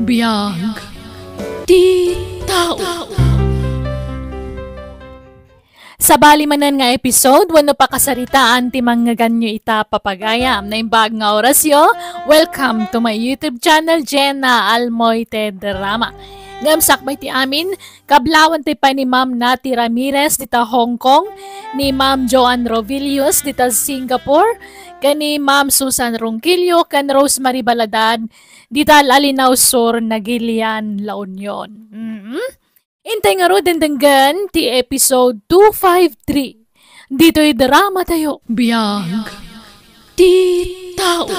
Biyag ti tao. Sa bali manan nga episode, wano pa kasaritaan ti mga ganyo ita papagayam na imbag nga orasyo. Welcome to my YouTube channel, Jenna Almoite Drama. Ngamsak may ti amin, kablawan ti pa ni Ma'am Nati Ramirez dita Hong Kong, ni Ma'am Joanne Rovilius dita Singapore, kani Ma'am Susan Ronquillo, kan Rosemary Baladan dita Alinaw Sur, Nagilian, La Union. Intay nga ro dendenggan ti episode 253. Dito'y drama tayo. Biyag ti tao.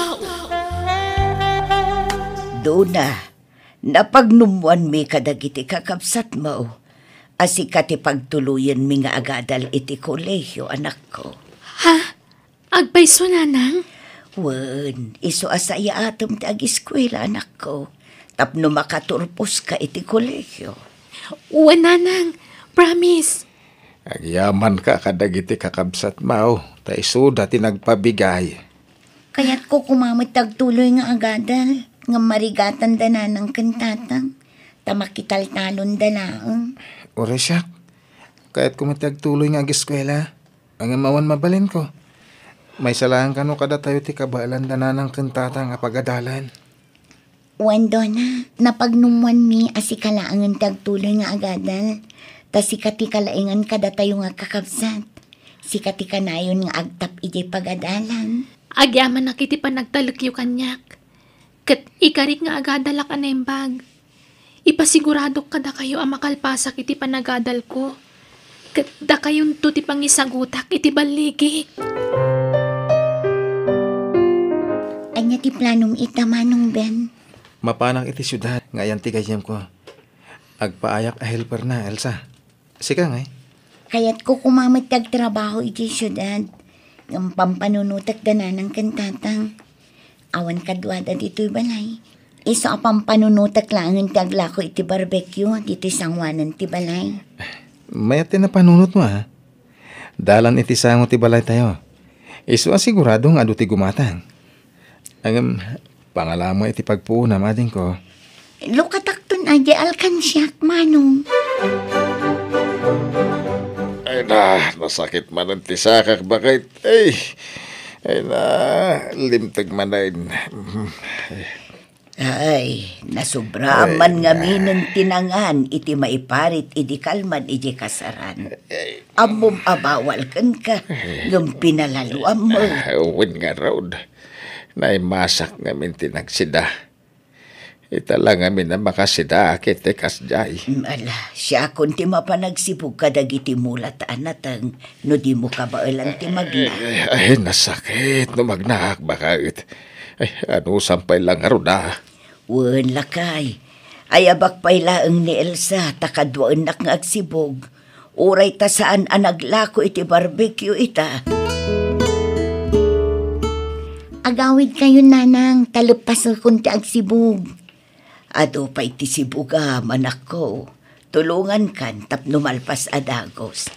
Dona, napagnumuan mi kadagiti kakabsat mo. Asi ka ti pagtuluyan mi nga agadal iti kolehyo, anak ko. Ha? Agpayso nanang? Wen, iso asaya atom ti ag-eskwela, anak ko. Tapno makaturpos ka iti kolehyo. Uwan nanang, promise. Agyaman ka kadagiti kakabsat mao, ta iso dati nagpabigay. Kaya't ko kumamatag tuloy nga agadal, nga marigatan dana ng kantatang, tamakital-talon danaang. Oresyak, kaya't kumatag tuloy nga ag-eskwela, ang amawan mabalin ko. May salahan ka no kada tayo ti kabalan dana ng kantatang nga pagadalan. Wando na, napagnumuan mi asikalaangan tagtuloy nga agadal. Ta sikati kalaingan kada tayo nga kakabsat. Sikati kanayon nga agtap iti pagadalan. Agyaman na kiti pa nagtalukyo kanyak. Kat ikarit nga agadala ka na imbag. Ipasigurado kada kayo ang makalpasak iti panagadal ko. Kat da kayon to ti pangisagutak iti baligi. Anya ti planong itamanong Ben? Mapanang iti syudad, ngayon ti gayam ko. Agpaayak a helper na, Elsa. Sika nga Kaya't ko kumamatag trabaho iti syudad. Ng pampanunutak dana ng kantatang. Awan kadwada dito'y balay. Iso a pampanunutak lang ang taglako iti barbecue, dito'y sangwanan ti balay. Mayat na panunot mo ha. Dalan iti sango ti balay tayo. Iso asiguradong adu ti gumatang. Ang pangalamo iti pagpuuna mading ko. Lukatakton agi alkansyak, manong. Ay na, nasakit man ang tisakak bakit. Ay na, limtag man na yun. Ay, nasubraman nga minang tinangan iti maiparit iti kalman iti kasaran. Amom abawal kan ka, ng pinalaluan mo. Uwin nga road. Naimasak ngamin tinagsida. Ita lang ngamin na makasida kiti kasjay. Ala, siya kung ti mapanagsibog kadagiti mulat anatang no di mo kabailan ti magna. Ay, nasakit no magnaak bakit. Ay, ano sampay lang aro na. Wen lakay. Ay abak pailaang ni Elsa takadwaan nak nga agsibog. Uray ta saan anaglako iti barbecue ita. Agawid kayo nanang, talupas akong ti agsibog. Ado pa iti sibuga, manak ko. Tulungan kan, tapno malpas adagos.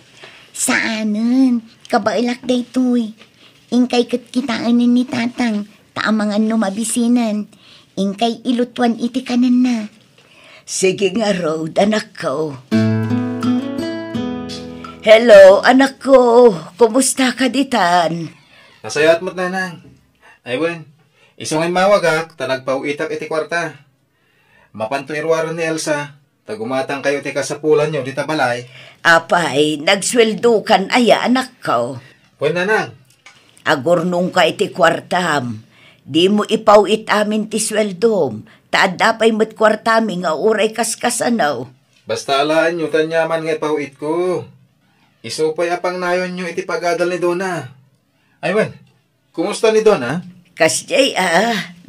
Saanan? Kabailak day to'y. Ingkay katkitaan ni tatang, taamangan no mabisinan. Ingkay ilutuan iti kanan na. Sige nga, Rod, anak ko. Hello, anak ko. Kumusta ka ditan? Nasayat mo't nanang. Aywan, isungay mawagak, tanagpauitak iti kwarta. Mapantuirwaran ni Elsa, tagumatang kayo ti kasapulan nyo, di tabalay. Apay, nagsweldo kan aya anak ko. Pwede nanang. Agurnong ka iti kwartam. Di mo ipawit amin ti sweldom. Taadapay mo't kwartami nga uray kaskasanaw. Basta alaan nyo, tanyaman nga ipauit ko. Isupay apang nayon nyo iti pagadal ni Donna. Aywan, kumusta ni Donna? Kasjay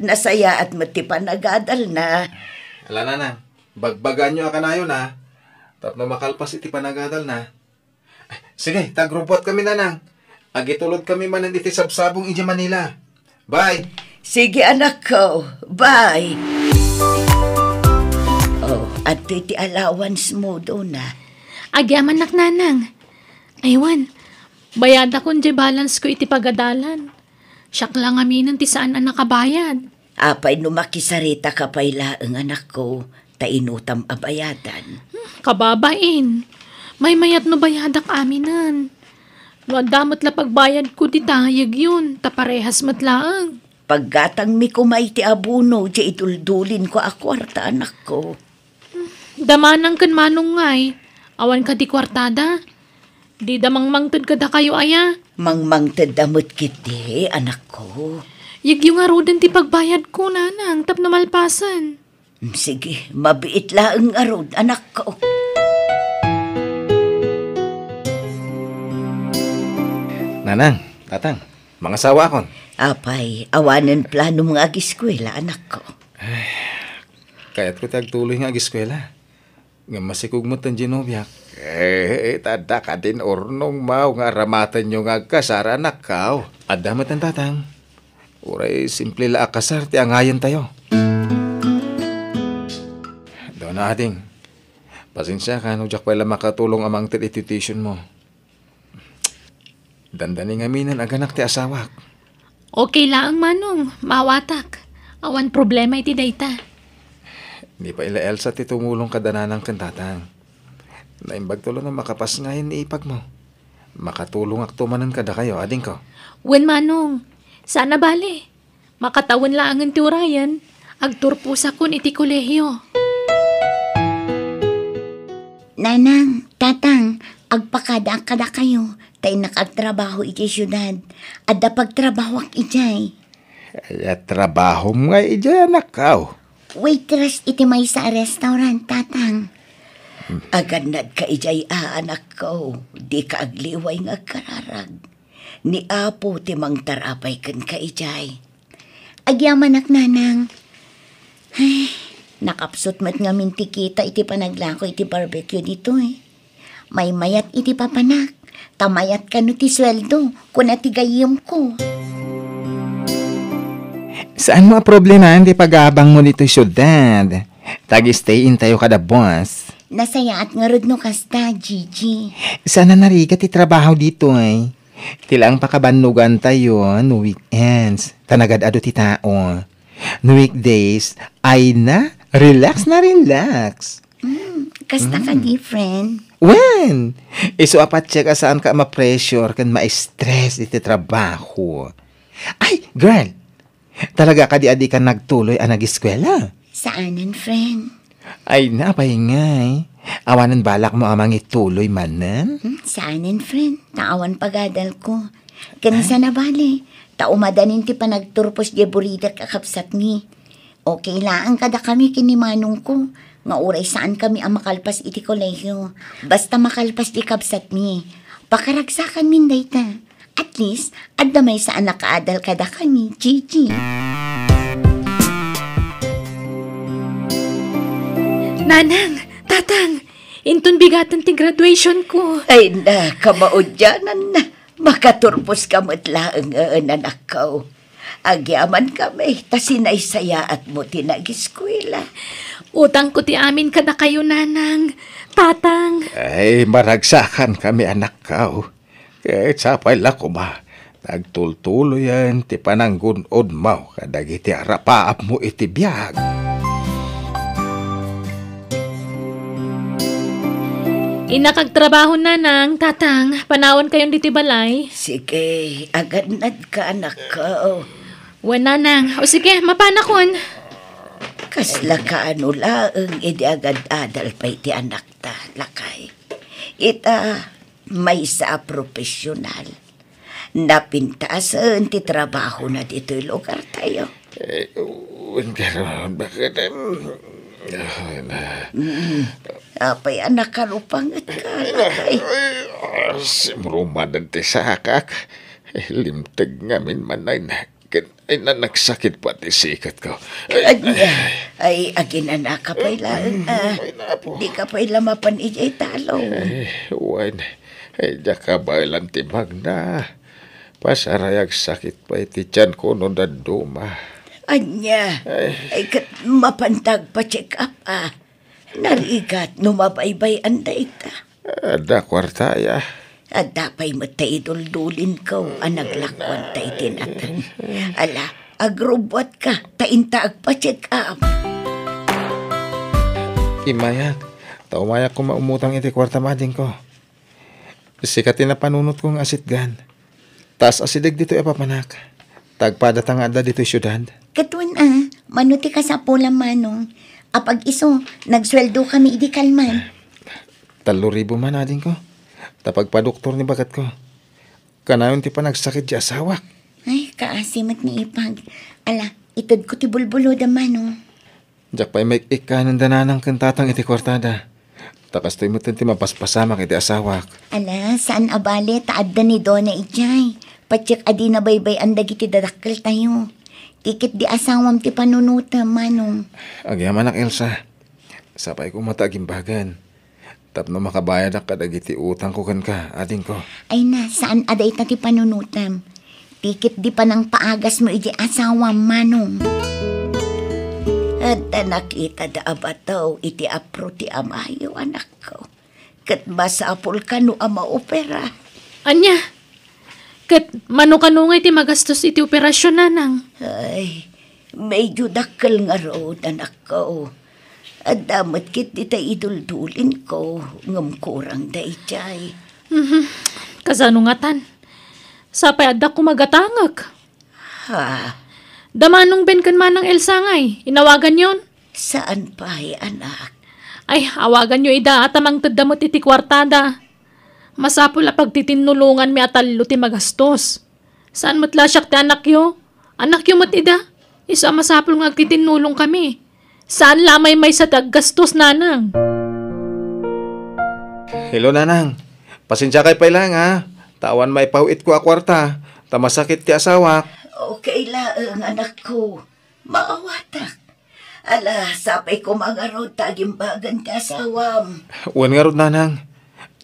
nasaya at matipan agadal na. Ala nanang, bagbagan nyo akanayon na. Tapno makalpas iti panagadal na. Ay, sige, tagrupot kami nanang. Agitulod kami manan iti sabsabong iji Manila. Bye! Sige anak ko, bye! Oh, at iti allowance mo doon na. Agyaman nak nanang. Aywan, bayad akong balance ko iti pagadalan. Siyak lang aminan ti saan ang nakabayad. Apay numakisarita ka payla ang anak ko, tainutam abayadan. Kababain, may mayat no bayadak aminan. No damot la pagbayad ko di tayag yun, taparehas matlaang. Paggatang mi kumay ti abuno, di ituldulin ko akwarta anak ko. Damanang kan manong ngay, awan ka di kwartada. Di damang mangtod ka da kayo aya. Mangmangtad damot kiti, anak ko. Yag yung arudan ti pagbayad ko, nanang, tap namalpasan. Sige, mabiit laang arod, anak ko. Nanang, tatang, mga sawa kon. Apay, awanan plano mga agiskwela, anak ko. Kaya't ko tagtuloy nga ag-eskwela. Nga masikog mo tan ginobyak. Tada ka din ornong mau nga ramatan nyo nga kasara anak kao. Adamat ang tatang. Uray, simple la akasar, ti angayan tayo. Doon na ading. Pasensya ka, no jak pala makatulong amang titition mo. Dandani nga minan aganak ti asawak. Okay lang, manong, mawatak. Awan problema iti dayta. Hindi pa ila Elsa ti tumulong kadananang kantatang. Naimbag tulo na makapas ngayon ni ipag mo. Makatulong ak tumanan kada kayo, ading ko. Wen manong, sana bali. Makatawan lang ang tiurayan. Agturpusa kun iti kolehiyo. Nanang, tatang, agpakada kayo. Tay nakagtrabaho iti syudad. Adda pagtrabaho ak ijay. Ay, trabaho mo nga ijay anak kao. Waitress iti may sa restaurant, tatang. Aganad ka ijay anak ko. Di ka agliway nga kararag. Ni apo ti mang tarapay kan ka ijay. Agyaman ak nanang. Ay, nakapsot mat nga mintikita iti panaglako iti barbecue dito eh. May mayat iti papanak. Tamayat ka no ti sweldo kung natigayim ko. Saan mo problema hindi pag-aabang mo dito syudad? Tag-stay-in tayo kada boss. Nasaya at nga rod no kasta, Gigi. Sana nariga ti trabaho dito ay. Tilang pakabanugan tayo no weekends. Tanagad-ado ti tao. No weekdays ay relax na relax. Kasta ka different. When? Iso apat siya ka saan ka ma-pressure kan ma-stress iti trabaho. Ay, girl! Talaga ka di ka nagtuloy ang nag-eskwela? Saanan, friend? Ay, napahingay. Awanan balak mo amang ituloy manan? Saanan, friend? Taawan pagadal ko. Kanisa na bali. Taumadanin ti panagturpos di burida kakapsat ni. Okay lang kada kami kinimanong ko. Nga uray saan kami ang makalpas iti kolehiyo. Basta makalpas di kapsat ni. Pakaragsakan min dayta. At least, adamay saan nakaadal kada kami, Gigi. Nanang, tatang, intun bigatan ti graduation ko. Ay na, kamaudyanan na. Makaturpos ka matlaang anak ko. Agyaman kami, tasinaysaya at mo tinag-eskwela. Utang ko ti amin kada kayo, nanang. Tatang. Ay, maragsakan kami anak kao. Kahit sapay lako ba, nagtultulo yan, ti pananggunod mo, kadagiti arapaap mo iti biyag. Inakagtrabaho, nanang, tatang, panawan kayong diti balay. Sige, aganad ka anak ko. Wan, nanang, o sige, mapanakon. Kasla ka ano laang, idi agad adal pa iti anak ta, lakay. Ita, may sa profesional. Napintasan ti trabaho na dito'y lugar tayo. Bakit? Apay anak karupangat ka, lakay. Simrumadan ti sakak. Limtag ngamin manay na. Ay na nagsakit pa ti sikat ko. Ay, agin anak ka pa'y lang. Di ka pa'y lamapan ijay talo. Wan, ay ka ba ilang timag na. Pasarayag sakit pa iti tiyan ko no daduma. Anya, ay kat mapantag pa check up Narigat no mabaybay anday ka. Ada kwartaya. At dapay mataidul-dulin ko ang naglakwan tayo tinatan. Ala, Agrobot ka, tainta agpa-check up. Imayak, taumayak ko maumutang iti kwarta mading ko. Sikatin na panunot kong asitgan. Tas asidig dito papanak. Tagpada tangada dito syudad. Katun manuti ka sa pula manong. Apag iso, nagsweldo kami idi kalman. 3,000 man ading ko. Tapag pa doktor ni bagat ko. Kanayon ti pa nagsakit di asawak. Ay, kaasimat ni Ipag. Ala, itad ko ti bulbulo da manong. Jak pa'y may ikanan dananang kantatang iti kwartada. Takas to'y mutin ti mapaspasamak iti asawak. Ala, saan abale taadda ni Donna ijay. Patsyak adi na baybay ang dagiti dadakkel tayo. Tikit di asawam ti panunuta, manong. Agyaman ak Elsa. Sapay ko matagimbagan. Tapno makabayad ak kadagiti utang ko kan ka, ading ko. Ay na, saan aday ta ti panunutam? Tikit di pa nang paagas mo iji asawam, manong. At nakita da abataw iti apro ti amayo, anak ko. Kat masapol ka no ama opera. Anya, kat mano-kanungay ti magastos iti operasyon nanang. Ay, medyo dakkel nga road, anak ko. At damat kit di tayo iduldulin ko, ngam kurang da ijay. Kasanungatan. Sapay adda ko magatangag. Ha? Damanong ben kan manang Elsa ngay. Inawagan yon. Saan pa anak? Ay, awagan nyo ida at amang tadamot iti kwartada. Masapul a pagtitinulungan mi atallo ti magastos. Saan matla siyak ti anak yo? Anak yo mat ida. Isa masapul nga agtitinulong kami. Saan lamay may sa taggastos nanang? Hello nanang. Pasensya kay pailang ha. Tawan may pauit ko a kwarta. Tamasakit ti asawak. Okay laang, anak ko. Maawatak. Ala, sapay ko mga rod tagimbagan ka asawam. Uwan nga rod nanang.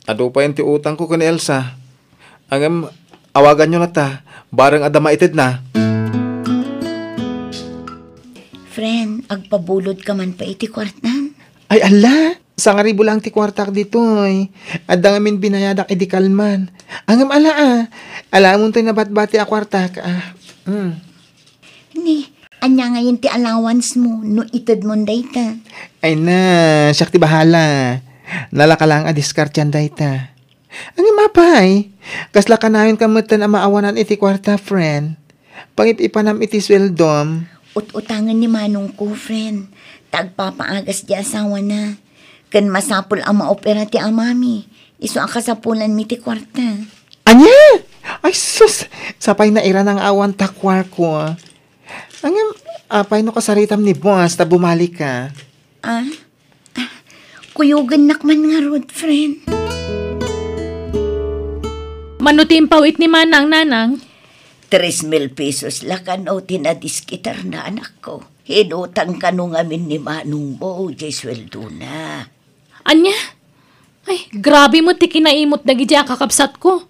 Ado pa yung ti utang ko kan Elsa. Angam, awagan nyo na ta. Barang adama itid na. Friend, agpabulod ka man pa iti kwartan. Ay ala, sangaribo lang ti kwartak ditoy. Adda ngamin binayadak edi kalman. Angam ala Alamon to'y nabatbati a kwartak Ni, anya ngayon ti allowance mo no itad mo dayta. Ay na, siyak ti bahala. Nalaka lang a discard yan dayta. Ang mapay, kasla ka nayon kamutan a maawanan iti kwarta, friend. Pangit ipanam iti sweldom. Ut-utangan ni manong ko, friend. Tagpapaagas di asawa na. Kan masapul ang maopera ti amami. Iso ang kasapulan mi ti kwarta. Anya? Ay sus, sapay na ira ng awan takwar ko. Ang apay no kasaritam ni boss ta bumalik ka. Kuyugan nakman nga rod, friend. Manutim pawit ni manang nanang. 3,000 pesos lakan o tinadiskitar na anak ko. Hinutang ka nung amin ni manong mo, jay sweldo na. Anya? Ay, grabe mo ti kinaimot na gidya kakabsat ko.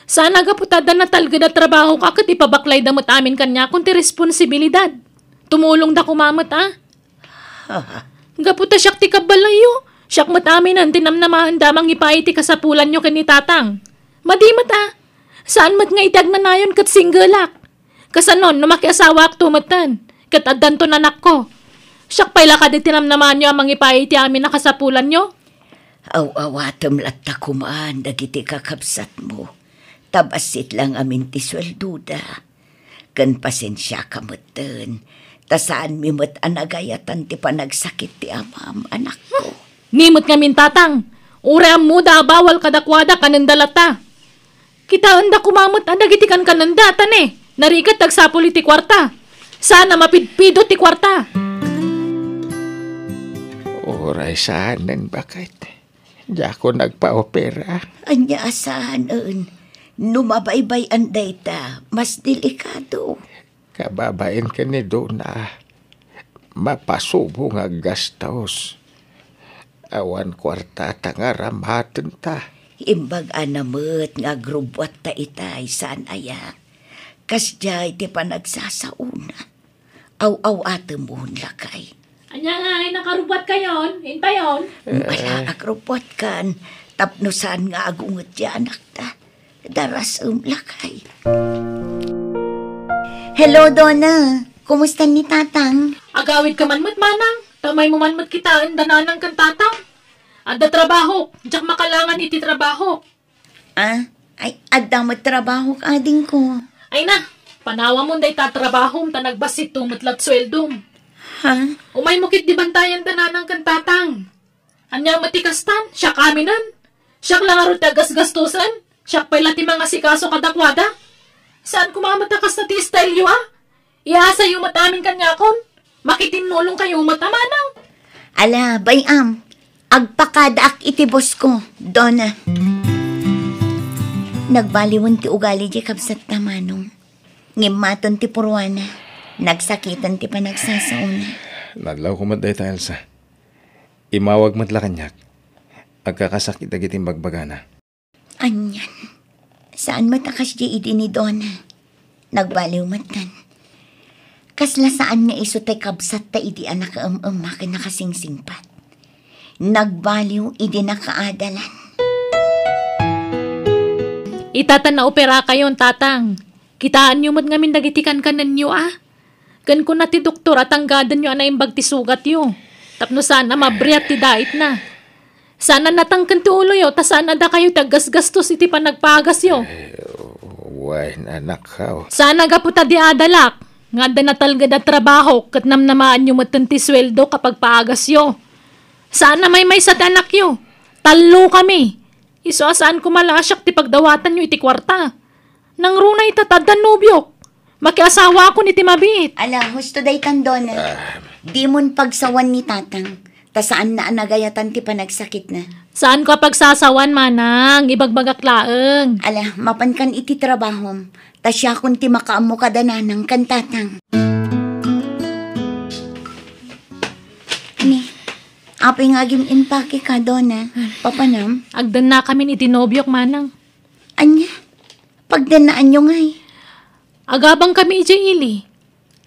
Sana gaputada na talga na trabaho ka kat ipabaklay damot amin kanya kung ti responsibilidad. Tumulong da kumamot Gaputa siyak ti kabalayo. Siyak mat amin ang tinamnamahan damang ipaiti kasapulan nyo kanitatang. Madimat Saan mat nga idag na nayon kat singlak? Kasanon, numakiasawa ak tumatan. Kat addan to nanak ko. Siyak pa'y lakad itinamnaman nyo amang ipaiti amin na kasapulan nyo. Aw-awatam latta kumaan dagiti kakabsat mo. Tabasit lang amin ti swelduda. Kan pasensya ka matan. Tasaan mi mat anagayatan ti panagsakit ti amam, anak ko. Nimot nga mintatang. Ure ang muda bawal kadakwada kanandalata. Kita anda kumamot dagiti kan kanandatan Narigat tagsapuli ti kwarta. Sana mapidpido ti kwarta. Oray saanan bakit? Di ako nagpa-opera. Anya asahan numabaybay ang data, mas delikado. Kababain ka ni Dona. Mapasubo nga gastos. Awan kwarta tangaramatan ta. Imbag anamot nga grubwat ta itay saan aya. Kasjay ti panagsasauna. Aw-aw atemon lakay. Anya nga nakarubat kayon, hintayon. Wala agrubwat kan. Tapnusan nga agungot ya anak ta. Daras lakay. Hello, Donna. Kumusta ni tatang? Agawid ka manmat manang. Tamay mo manmat kita ang dananang kan tatang. Adda trabaho. Diyak makalangan iti trabaho. Ay, adda mo trabaho ka ading ko. Ay na, panawa mo day tatrabaho ta nagbasit tumatlat sweldom. Ha? Umay mo kit di bantayan dananang kan tatang. Anyang matikastan, siya kami nan. Siya lang aro tagas-gastusan. Siya pala ti mga sikaso kadakwada. Saan kumamatakas na ti style yu Iasa yu matamin kanya kon. Makitinulong kayo matamanang. Ala, bayam. Agpakadaak iti boss ko, Donna. Nagbaliwan ti ugali di kabsat tamanong. Ngimaton ti purwana. Nagsakitan ti panagsasauna. Nadlaw ko matday ta, Elsa. Imawag matla kanyak. Agkakasakit agiting bagbagana. Anyan. Saan matakas di idi ni Donna? Nagbaliw matan. Kasla saan nga iso tay kabsat ta idi anak ka nakasingsingpat. Nagbaliw idi nakaadalan. Itatan na opera kayon, tatang. Kitaan nyo mat ngamin dagitikan kanan nyo Kan ko na ti doktor at anggadan nyo anay imbag ti sugat nyo. Tapno sana mabriat ti dait na. Sana natangkan ti ulo yo, ta sana da kayo tagas-gastos iti panagpagas yo. Uway, anak ka. Sana gaputa di adalak. Nga da natalga da trabaho, kat namnamaan nyo matan ti sweldo kapag paagas yo. Sana may sa anak yo. Talo kami. Iso asaan ko malasyak ti pagdawatan nyo iti kwarta. Nang runay tatadan nobyok. Makiasawa ako ni ti mabit. Ala, husto day tandona. Di mon pagsawan ni tatang. Ta saan na anagayatan ti panagsakit na. Saan ko pagsasawan manang? Ibagbagak laeng. Ala, mapankan iti trabahom. Ta siya kun ti makaamo kadananang kan tatang. Ni, apay nga agim impake ka, Donna. Papanam? Agdan na kami ni tinobyok manang. Anya, pagdanaan nyo ngay. Agabang kami ili.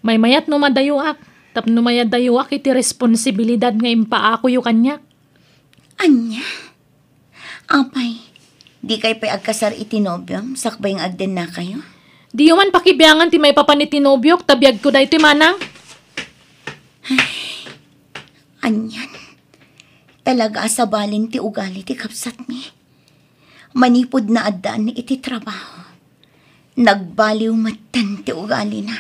May mayat no madayuak. Tapno mayadayuak iti responsibilidad nga impaako yu kanyak. Anya? Apay, di kay pa'y agkasar itinobyom, sakbay ng agden na kayo? Di man pakibiyangan ti may papanitinobyok, tabiyag ko da ito manang. Anyan, talaga asabalin ti ugali ti kapsat mi. Manipod na addaan ni iti trabaho. Nagbaliw matan ti ugali na.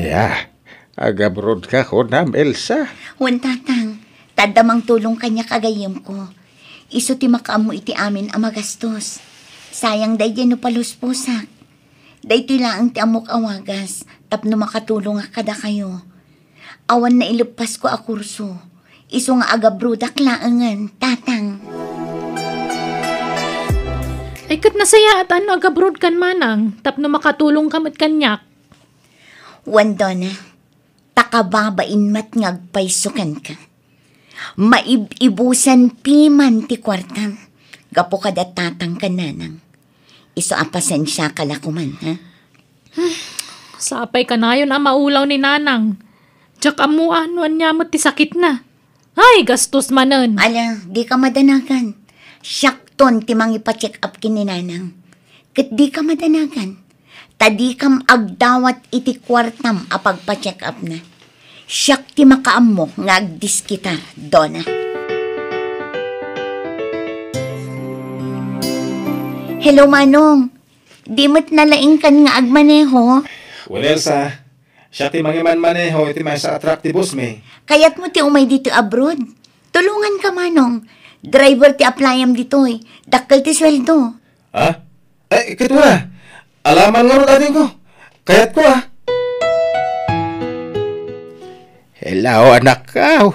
Anya, agabrod ka ko nam, Elsa. Wan tatang, tadamang tulong kanya kagayem ko. Iso ti makaamo iti amin ang magastos. Sayang day no paluspusak. Day ti laang ti amok awagas, tapno makatulong kada kayo. Awan na ilupas ko a kurso. Iso nga agabrodak laangan, tatang. Ay kat nasaya at ano agabrod kan manang, tapno makatulong kamat kanyak. Wan Donna, takababain mat ngagpaysukan ka. Maibusan piman ti kwartam. Gapo kada tatang kananang. Iso apasen siya kalakuman, ha? Sapay ka na yun maulaw ni nanang. Tsak amuan niya mo ti sakit na. Ay, gastos manan. Ala, di ka madanagan. Syakton ti mangipa-check up kininanang. Kat di ka madanagan. Tadi kam agdawat iti kwartam apag pa-check up na. Siyak ti makaammo nga agdiskitar, Donna. Hello, Manong. Di mo't nalaing kan nga agmaneho. Well, Elsa, siya ti mangiman-maneho, iti may sa attractibus me. Kayat mo ti umay dito abroad. Tulungan ka, Manong. Driver ti applyam dito eh. Dakkel ti sweldo. Ha? Ay, kito alaman nga ron atin ko. Kayat ko Hello, anak ka.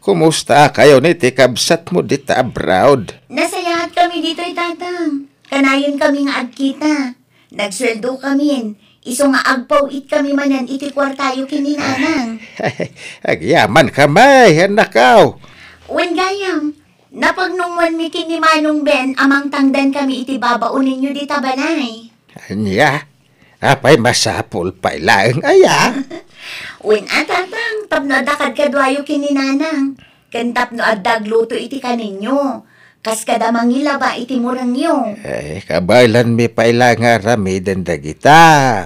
Kumusta kayo ni tikabsat mo dito abroad? Nasayahat kami dito tatang. Kanayon kami nga agkita. Nagsweldo kami. Iso nga agpaw-it kami manan iti kwartayo kininanang. Agyaman ka may, anak ka. Wen gayam, napagnungwan mi kini Manong Ben amang tangdan kami iti babaunin nyo di tabanay. Anya, apay masapol pa ilang aya. Wen tatang, tapno adakad kadwayo kininanang. Kan tapno addagluto iti kaninyo. Kas kada mangila ba iti murangyo. Kabaylan mi pailanga rami dagita.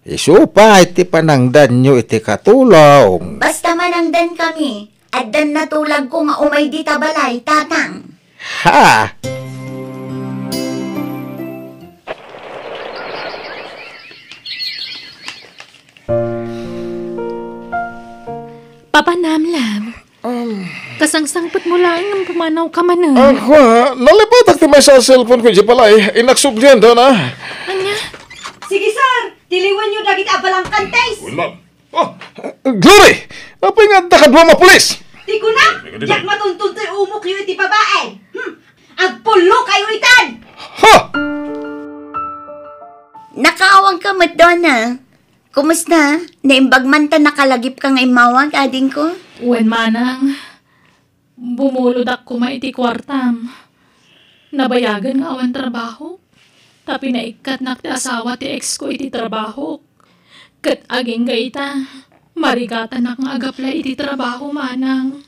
Isupa iti panangdan nyo iti katulong. Basta manangdan kami, addan natulag ko nga umay di tabalay, tatang. Ha! Papa Namlab, kasangsangpot mo lang ang pumanaw ka man. Ako, nalipat ti may sa cellphone ko di palay. Inaksubdian daw na. Anya? Sige, sir. Diliwan nyo dagit abalang kantes. Ma'am. Oh, Glory! Apa nga dakad mo mapulis? Di ko na. Yak matuntun to'y umok yu iti babae. Agpulo kayo itan. Ha! Nakaawang ka, Madonna. Kumusta? Naimbag man ta nakalagip ka nga imawag, ading ko? Uwan manang, bumulod ako iti kwartam. Nabayagan nga awan trabaho. Tapi naikat na ti asawa ti ex ko iti trabaho. Kat aging gaita, marigata na nga agapla iti trabaho manang.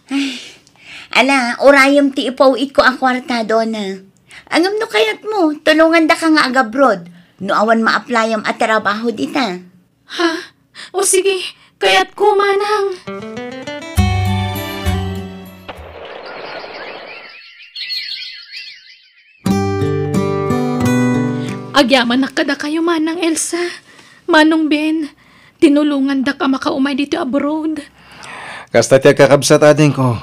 Ala, orayom ti ipawit ko ang kwarta, Donna. Angam no kayat mo, tulungan da ka nga agabroad. No awan ma-applyam at trabaho dita. Ha? O sige, kaya't ko manang. Agyaman na kada kayo manang Elsa. Manong Ben, tinulungan da ka makaumay dito abroad. Kasta tiya kakabsat ading ko.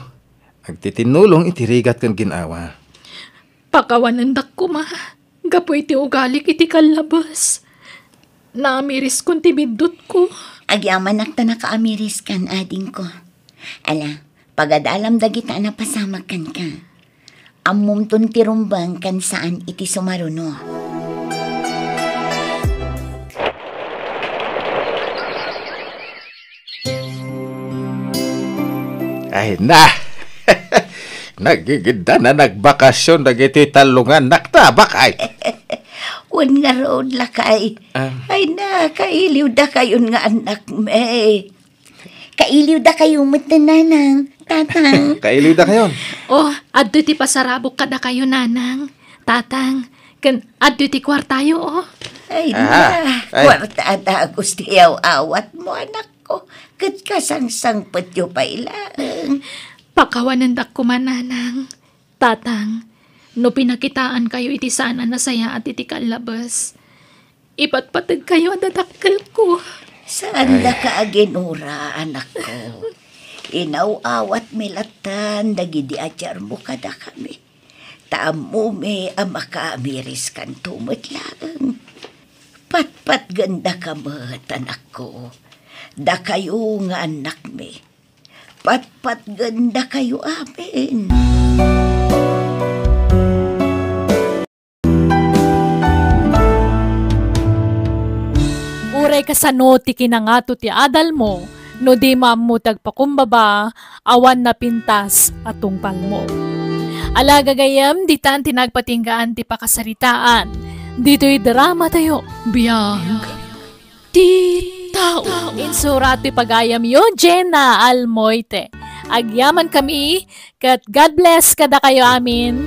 Agtitinulong itirigat kang ginawa. Pakawanan da ko ma. Gapoy ti ugalik iti kalabas. Naamiris kong tibidot ko. Agyaman nakta nakaamiris kan, ading ko. Ala, pagadalam dagita na pasamakan ka. Amom ton tirumbang kan saan iti sumaruno. Ay na! Nagigida na nagbakasyon dagiti talungan naktabak ay. Wan nga road lakay. Ay na, kailiw da kayon nga anak me. Kailiw da kayo nanang, tatang. Kailiw da kayon. Oh, adto ti pasarabok kada kayo nanang. Tatang, kan adto ti kwartayo oh. Ay na, kwarta da gustiyaw awat mo anak ko. Kat kasangsang patyo pa ilang. Pakawanan da ko mananang. Tatang, no pinakitaan kayo iti sana na saya at iti kalabas. Ipatpatag kayo at dadakkel ko. Saan da ka aginura, anak ko? Inaw-awat milatan, dagidi adyar mo kada kami. Taamo me ang makaamiris kan tumot lang. Patpat ganda ka mat, anak ko. Da kayo nga anak me. Patpat ganda kayo amin. Uray kasano ti kinangato ti adal mo, no di mamutag pakumbaba, awan na pintas atungpal mo. Alaga gayam, di tan tinagpatinggaan ti pakasaritaan. Dito'y drama tayo, biyag. Ti tao. Insurati pagayam yo, Jenna Almoite. Agyaman kami, kat God bless kada kayo amin.